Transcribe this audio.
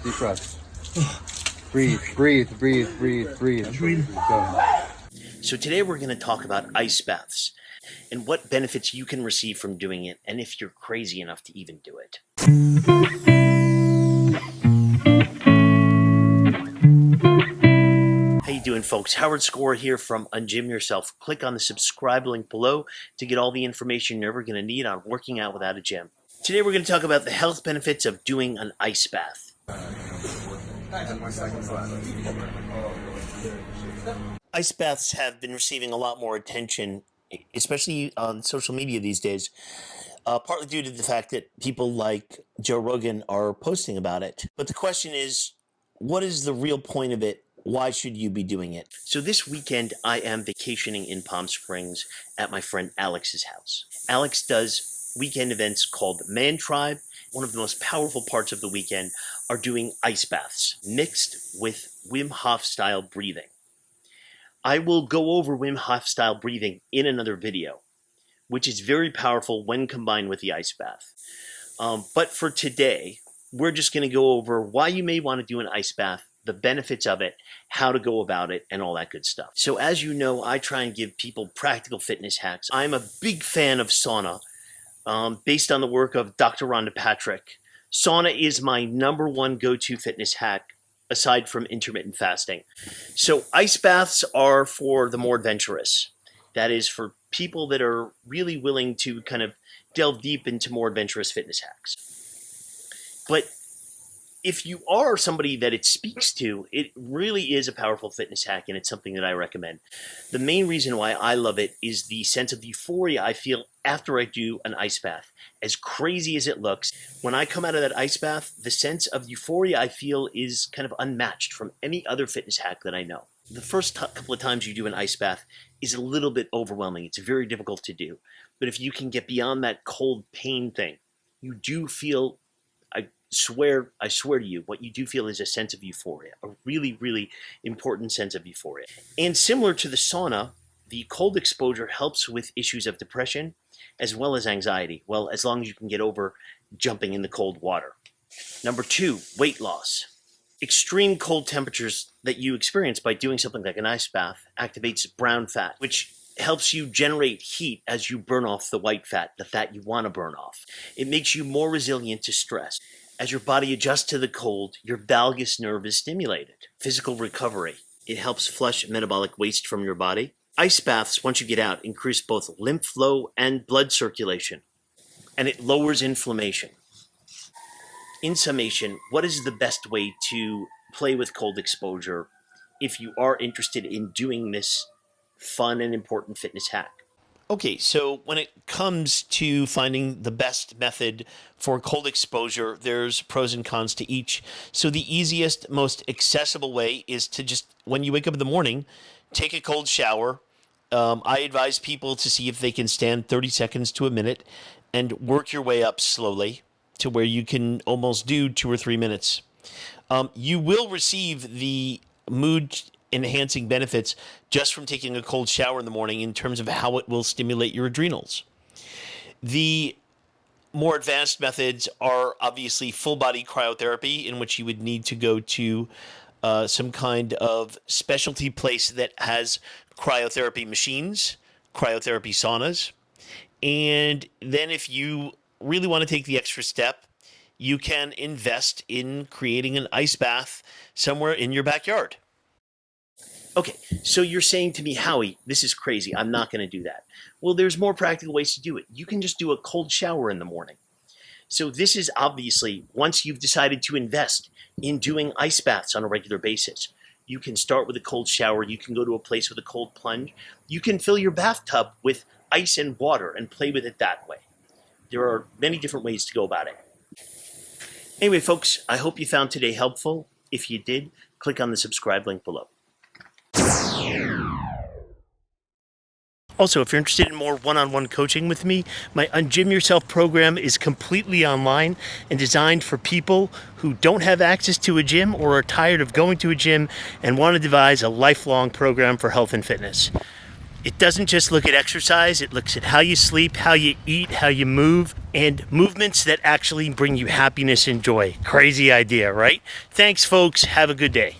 Deep breath. Breathe, breathe, breathe, breathe, breathe. Go. So today we're going to talk about ice baths and what benefits you can receive from doing it, and if you're crazy enough to even do it. How you doing, folks? Howard Score here from UnGym Yourself. Click on the subscribe link below to get all the information you're ever going to need on working out without a gym. Today we're going to talk about the health benefits of doing an ice bath. Ice baths have been receiving a lot more attention, especially on social media these days, partly due to the fact that people like Joe Rogan are posting about it. But the question is, what is the real point of it? Why should you be doing it? So this weekend, I am vacationing in Palm Springs at my friend Alex's house. Alex does weekend events called Man Tribe. One of the most powerful parts of the weekend are doing ice baths mixed with Wim Hof style breathing. I will go over Wim Hof style breathing in another video, which is very powerful when combined with the ice bath. But for today, we're just going to go over why you may want to do an ice bath, the benefits of it, how to go about it, and all that good stuff. So as you know, I try and give people practical fitness hacks. I'm a big fan of sauna, based on the work of Dr. Rhonda Patrick. Sauna is my #1 go-to fitness hack, aside from intermittent fasting. So ice baths are for the more adventurous. That is for people that are really willing to kind of delve deep into more adventurous fitness hacks. But if you are somebody that it speaks to, it really is a powerful fitness hack, and it's something that I recommend. The main reason why I love it is the sense of euphoria I feel after I do an ice bath. As crazy as it looks, when I come out of that ice bath, the sense of euphoria I feel is kind of unmatched from any other fitness hack that I know. The first couple of times you do an ice bath is a little bit overwhelming. It's very difficult to do. But if you can get beyond that cold pain thing, you do feel, I swear to you, what you do feel is a sense of euphoria, a really, really important sense of euphoria. And similar to the sauna, the cold exposure helps with issues of depression as well as anxiety. Well, as long as you can get over jumping in the cold water. #2, weight loss. Extreme cold temperatures that you experience by doing something like an ice bath activates brown fat, which helps you generate heat as you burn off the white fat, the fat you want to burn off. It makes you more resilient to stress. As your body adjusts to the cold, your vagus nerve is stimulated. Physical recovery. It helps flush metabolic waste from your body. Ice baths, once you get out, increase both lymph flow and blood circulation, and it lowers inflammation. In summation, what is the best way to play with cold exposure if you are interested in doing this fun and important fitness hack? Okay, so when it comes to finding the best method for cold exposure, there's pros and cons to each. So the easiest, most accessible way is to just, when you wake up in the morning, take a cold shower. I advise people to see if they can stand 30 seconds to a minute and work your way up slowly to where you can almost do 2 or 3 minutes. You will receive the mood enhancing benefits just from taking a cold shower in the morning in terms of how it will stimulate your adrenals. The more advanced methods are obviously full body cryotherapy, in which you would need to go to some kind of specialty place that has cryotherapy machines, cryotherapy saunas. And then if you really want to take the extra step, you can invest in creating an ice bath somewhere in your backyard. Okay, so you're saying to me, Howie, this is crazy. I'm not going to do that. Well, there's more practical ways to do it. You can just do a cold shower in the morning. So this is obviously, once you've decided to invest in doing ice baths on a regular basis, you can start with a cold shower. You can go to a place with a cold plunge. You can fill your bathtub with ice and water and play with it that way. There are many different ways to go about it. Anyway, folks, I hope you found today helpful. If you did, click on the subscribe link below. Also, if you're interested in more one-on-one coaching with me, my UnGym Yourself program is completely online and designed for people who don't have access to a gym or are tired of going to a gym and want to devise a lifelong program for health and fitness. It doesn't just look at exercise, it looks at how you sleep, how you eat, how you move, and movements that actually bring you happiness and joy. Crazy idea, right? Thanks, folks. Have a good day.